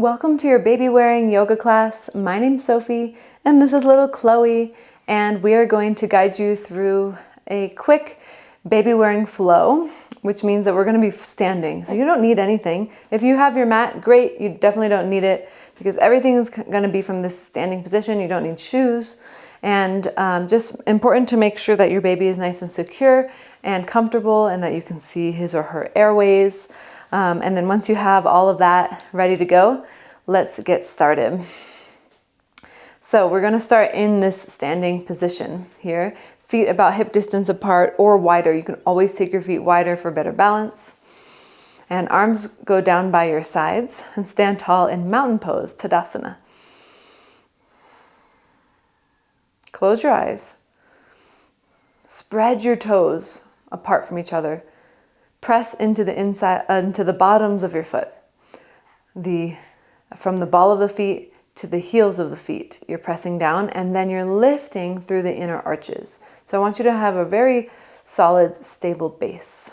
Welcome to your baby wearing yoga class. My name's Sophie and this is little Chloe, and we are going to guide you through a quick baby wearing flow, which means that we're going to be standing. So you don't need anything. If you have your mat, great. You definitely don't need it because everything is going to be from this standing position. You don't need shoes. And just important to make sure that your baby is nice and secure and comfortable and that you can see his or her airways. And then once you have all of that ready to go, let's get started. So we're going to start in this standing position here. Feet about hip distance apart or wider. You can always take your feet wider for better balance. And arms go down by your sides and stand tall in mountain pose, Tadasana. Close your eyes. Spread your toes apart from each other. Press into the inside, into the bottoms of your foot. From the ball of the feet to the heels of the feet. You're pressing down and then you're lifting through the inner arches. So I want you to have a very solid, stable base.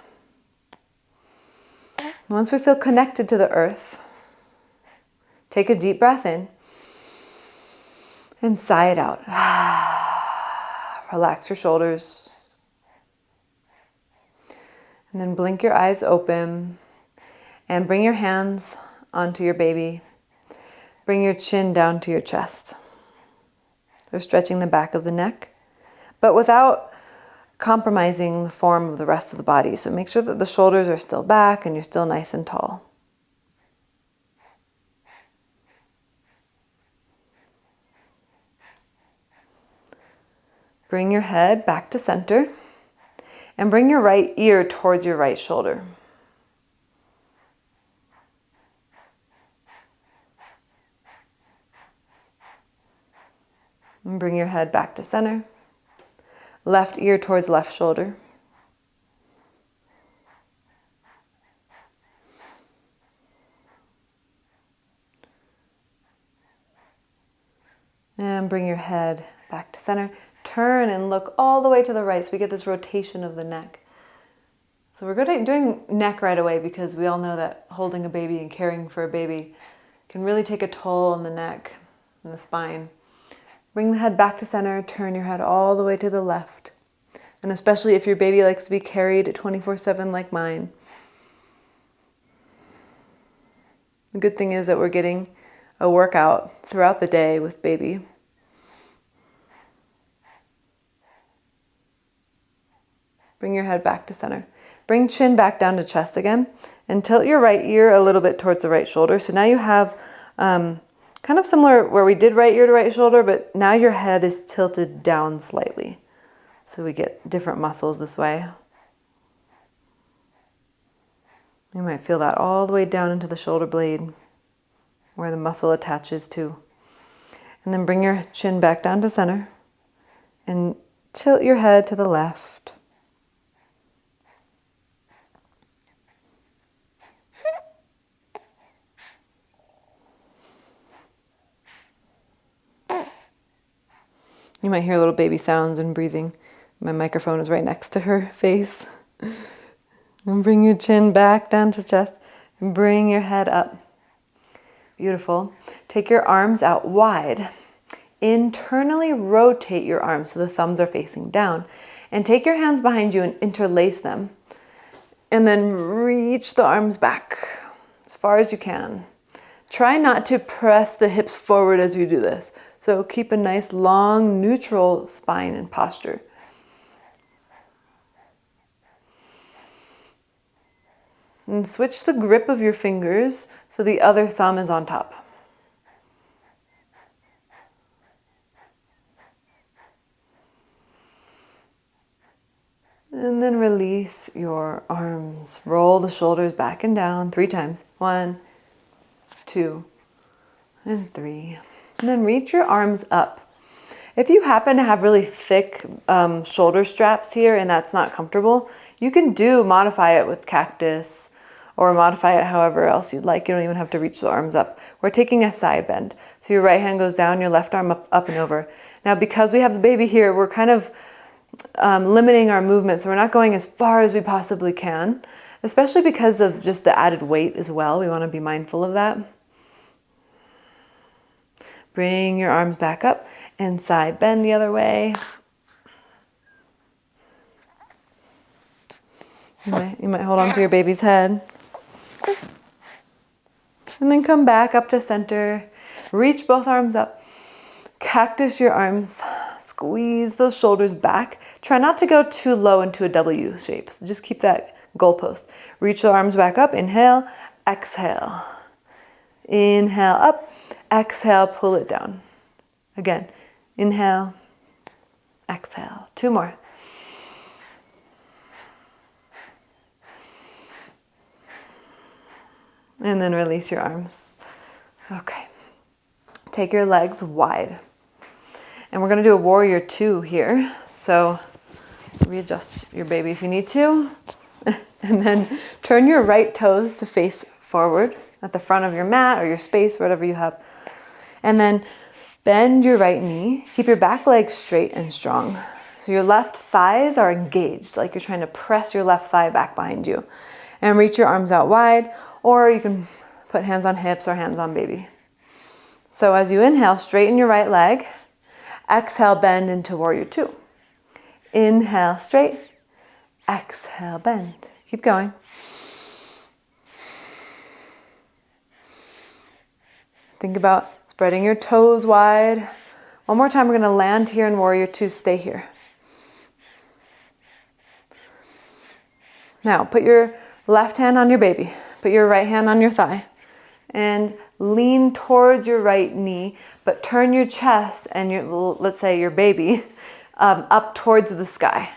Once we feel connected to the earth, take a deep breath in and sigh it out. Relax your shoulders. And then blink your eyes open and bring your hands onto your baby. Bring your chin down to your chest. We're stretching the back of the neck, but without compromising the form of the rest of the body. So make sure that the shoulders are still back and you're still nice and tall. Bring your head back to center and bring your right ear towards your right shoulder. And bring your head back to center. Left ear towards left shoulder. And bring your head back to center. Turn and look all the way to the right so we get this rotation of the neck. So we're good at doing neck right away because we all know that holding a baby and caring for a baby can really take a toll on the neck and the spine. Bring the head back to center, turn your head all the way to the left. And especially if your baby likes to be carried 24/7 like mine. The good thing is that we're getting a workout throughout the day with baby. Bring your head back to center. Bring chin back down to chest again and tilt your right ear a little bit towards the right shoulder. So now you have kind of similar where we did right ear to right shoulder, but now your head is tilted down slightly. So we get different muscles this way. You might feel that all the way down into the shoulder blade where the muscle attaches to. And then bring your chin back down to center and tilt your head to the left. You might hear little baby sounds and breathing. My microphone is right next to her face. And bring your chin back down to chest and bring your head up. Beautiful. Take your arms out wide. Internally rotate your arms so the thumbs are facing down. And take your hands behind you and interlace them. And then reach the arms back as far as you can. Try not to press the hips forward as you do this. So keep a nice long neutral spine and posture. And switch the grip of your fingers so the other thumb is on top. And then release your arms. Roll the shoulders back and down 3 times. 1, 2, and 3. And then reach your arms up. If you happen to have really thick shoulder straps here and that's not comfortable, you can modify it with cactus or modify it however else you'd like. You don't even have to reach the arms up. We're taking a side bend. So your right hand goes down, your left arm up and over. Now because we have the baby here, we're kind of limiting our movement. So we're not going as far as we possibly can, especially because of just the added weight as well. We want to be mindful of that. Bring your arms back up and side bend the other way. You might hold on to your baby's head. And then come back up to center. Reach both arms up. Cactus your arms. Squeeze those shoulders back. Try not to go too low into a W shape. So just keep that goalpost. Reach the arms back up. Inhale, exhale. Inhale up, exhale, pull it down. Again, inhale, exhale. 2 more. And then release your arms. Okay. Take your legs wide. And we're going to do a warrior 2 here. So readjust your baby if you need to. And then turn your right toes to face forward at the front of your mat or your space, whatever you have. And then bend your right knee. Keep your back leg straight and strong. So your left thighs are engaged, like you're trying to press your left thigh back behind you. And reach your arms out wide, or you can put hands on hips or hands on baby. So as you inhale, straighten your right leg. Exhale, bend into warrior 2. Inhale, straight. Exhale, bend. Keep going. Think about spreading your toes wide. One more time, we're going to land here in warrior 2. Stay here. Now, put your left hand on your baby. Put your right hand on your thigh. And lean towards your right knee, but turn your chest and let's say your baby up towards the sky.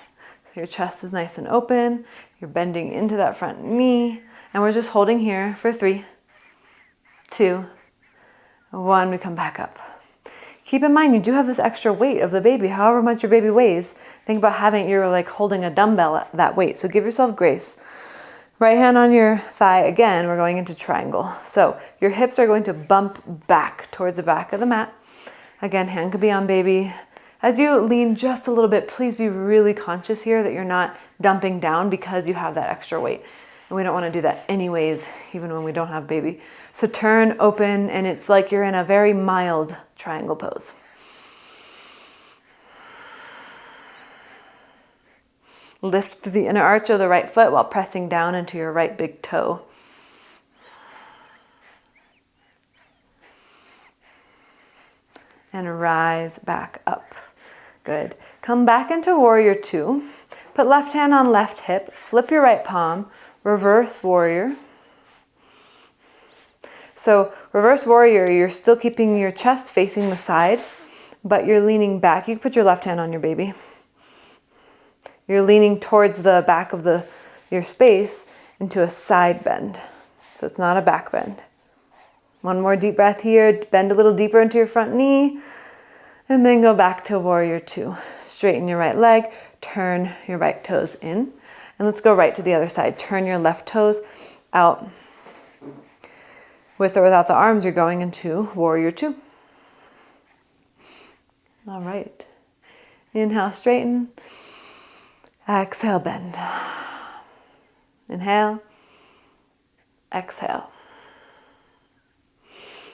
So your chest is nice and open. You're bending into that front knee. And we're just holding here for 3, 2, 1. We come back up. Keep in mind, you do have this extra weight of the baby, however much your baby weighs. Think about having, you're like holding a dumbbell at that weight. So give yourself grace. Right hand on your thigh. Again, we're going into triangle. So your hips are going to bump back towards the back of the mat. Again, hand could be on baby. As you lean just a little bit, please be really conscious here that you're not dumping down because you have that extra weight. And we don't want to do that anyways, even when we don't have baby. So turn, open, and it's like you're in a very mild triangle pose. Lift through the inner arch of the right foot while pressing down into your right big toe. And rise back up. Good. Come back into warrior 2. Put left hand on left hip. Flip your right palm. Reverse warrior. So reverse warrior, you're still keeping your chest facing the side, but you're leaning back. You can put your left hand on your baby. You're leaning towards the back of your space into a side bend. So it's not a back bend. One more deep breath here. Bend a little deeper into your front knee. And then go back to warrior 2. Straighten your right leg. Turn your right toes in. And let's go right to the other side. Turn your left toes out. With or without the arms, you're going into warrior 2. All right. Inhale, straighten. Exhale, bend. Inhale. Exhale.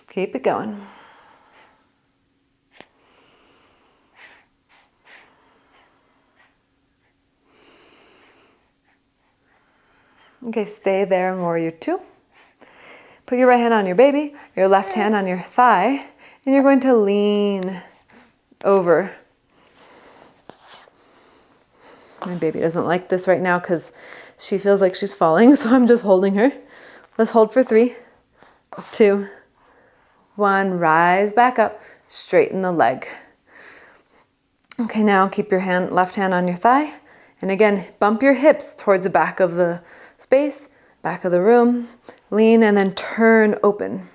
Keep it going. Okay, stay there in warrior 2. Put your right hand on your baby, your left hand on your thigh, and you're going to lean over. My baby doesn't like this right now because she feels like she's falling, so I'm just holding her. Let's hold for 3, 2, 1. Rise back up. Straighten the leg. Okay, now keep your left hand on your thigh. And again, bump your hips towards the back of the space, back of the room. Lean and then turn open.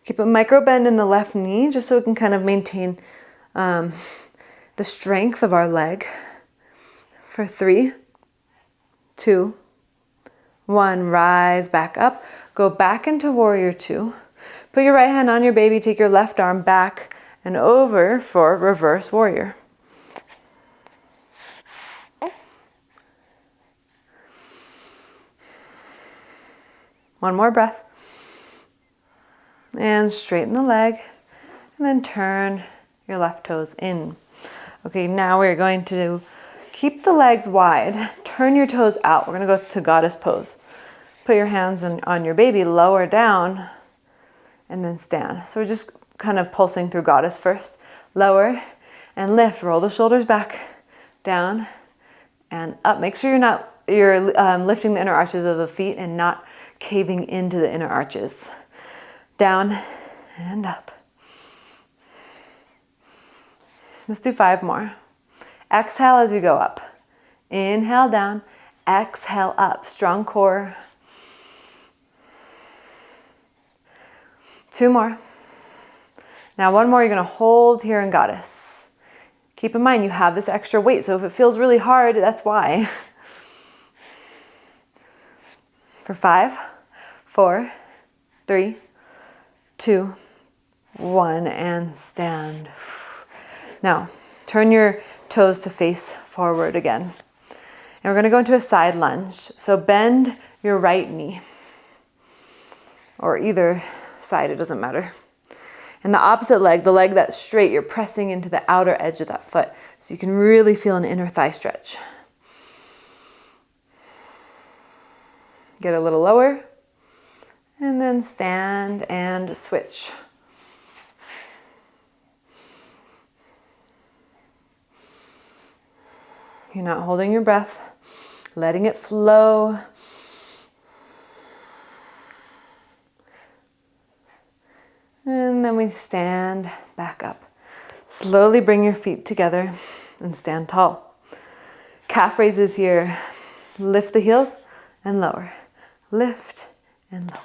Keep a micro bend in the left knee just so we can kind of maintain the strength of our leg. For 3, 2, 1. Rise back up. Go back into warrior 2. Put your right hand on your baby. Take your left arm back and over for reverse warrior. One more breath. And straighten the leg. and then turn your left toes in. Okay, now we're going to keep the legs wide, turn your toes out. We're gonna go to goddess pose. Put your hands on your baby, lower down, and then stand. So we're just kind of pulsing through goddess first. Lower and lift, roll the shoulders back, down and up. Make sure you're lifting the inner arches of the feet and not caving into the inner arches. Down and up. Let's do 5 more. Exhale as we go up. Inhale down, exhale up. Strong core. 2 more. Now 1 more, you're gonna hold here in goddess. Keep in mind you have this extra weight, so if it feels really hard, that's why. For 5, 4, 3, 2, 1, and stand. Now, turn your toes to face forward again. And we're gonna go into a side lunge. So bend your right knee, or either side, it doesn't matter. And the opposite leg, the leg that's straight, you're pressing into the outer edge of that foot. So you can really feel an inner thigh stretch. Get a little lower, and then stand and switch. You're not holding your breath, letting it flow. And then we stand back up. Slowly bring your feet together and stand tall. Calf raises here. Lift the heels and lower. Lift and lower.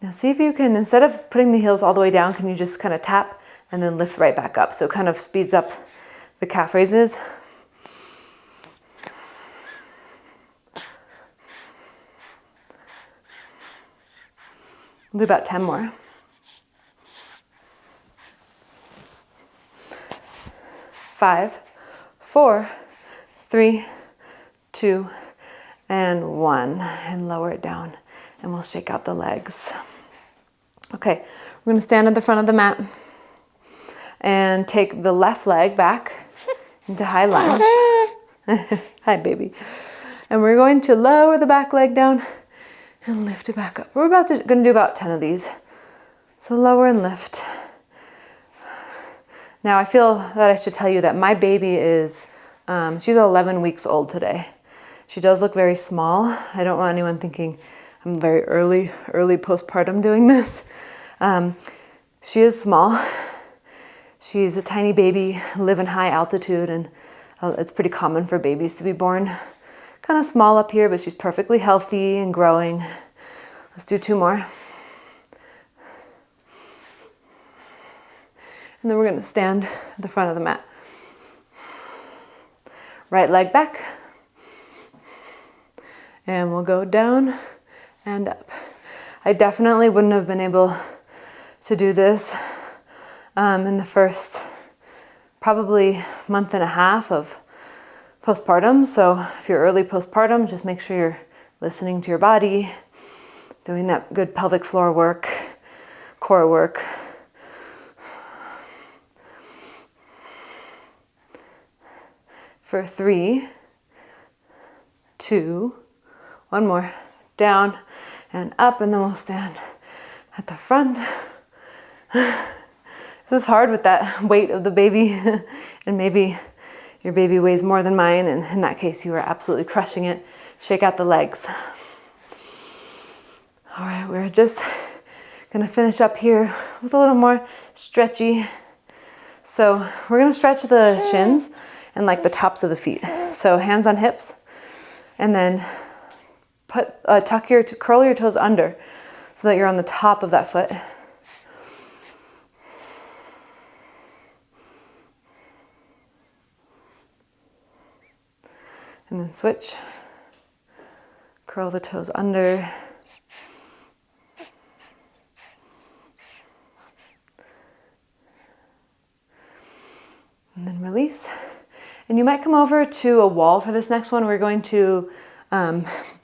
Now see if you can, instead of putting the heels all the way down, can you just kind of tap and then lift right back up? So it kind of speeds up the calf raises. We'll do about 10 more. 5, 4, 3, 2, and 1. And lower it down. And we'll shake out the legs. Okay, we're gonna stand at the front of the mat and take the left leg back into high lunge. Hi, baby. And we're going to lower the back leg down and lift it back up. We're gonna do about 10 of these. So lower and lift. Now I feel that I should tell you that my baby is, she's 11 weeks old today. She does look very small. I don't want anyone thinking I'm very early postpartum doing this. She is small. She's a tiny baby, live in high altitude, and it's pretty common for babies to be born kind of small up here, but she's perfectly healthy and growing. Let's do 2 more. And then we're going to stand at the front of the mat. Right leg back. And we'll go down and up. I definitely wouldn't have been able to do this in the first probably month and a half of postpartum. So if you're early postpartum, just make sure you're listening to your body, doing that good pelvic floor work, core work. For 3, 2, 1 more. Down and up, and then we'll stand at the front. This is hard with that weight of the baby, and maybe your baby weighs more than mine, and in that case, you are absolutely crushing it. Shake out the legs. All right, we're just gonna finish up here with a little more stretchy. So we're gonna stretch the shins and like the tops of the feet. So hands on hips, and then curl your toes under so that you're on the top of that foot. And then switch. Curl the toes under. And then release. And you might come over to a wall for this next one. We're going to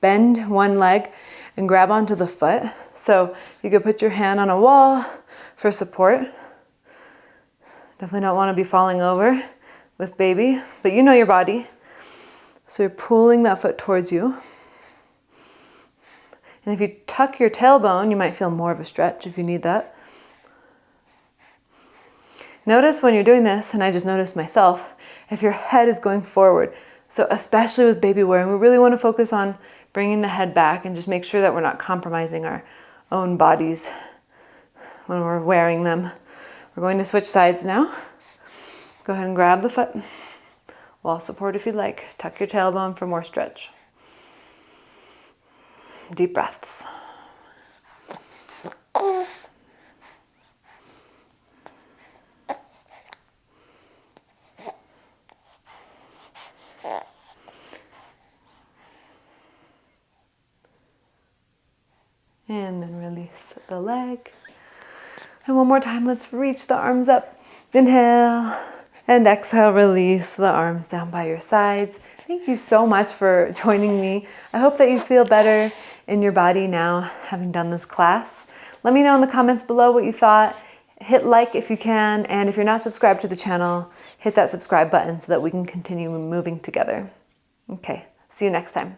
bend one leg and grab onto the foot. So you could put your hand on a wall for support. Definitely don't want to be falling over with baby, but you know your body. So you're pulling that foot towards you. And if you tuck your tailbone, you might feel more of a stretch if you need that. Notice when you're doing this, and I just noticed myself, if your head is going forward. So especially with baby wearing, we really want to focus on bringing the head back and just make sure that we're not compromising our own bodies when we're wearing them. We're going to switch sides now. Go ahead and grab the foot. Wall support if you'd like. Tuck your tailbone for more stretch. Deep breaths. And then release the leg. And one more time, let's reach the arms up. Inhale and exhale, release the arms down by your sides. Thank you so much for joining me. I hope that you feel better in your body now, having done this class. Let me know in the comments below what you thought. Hit like if you can, and if you're not subscribed to the channel, hit that subscribe button so that we can continue moving together. Okay, see you next time.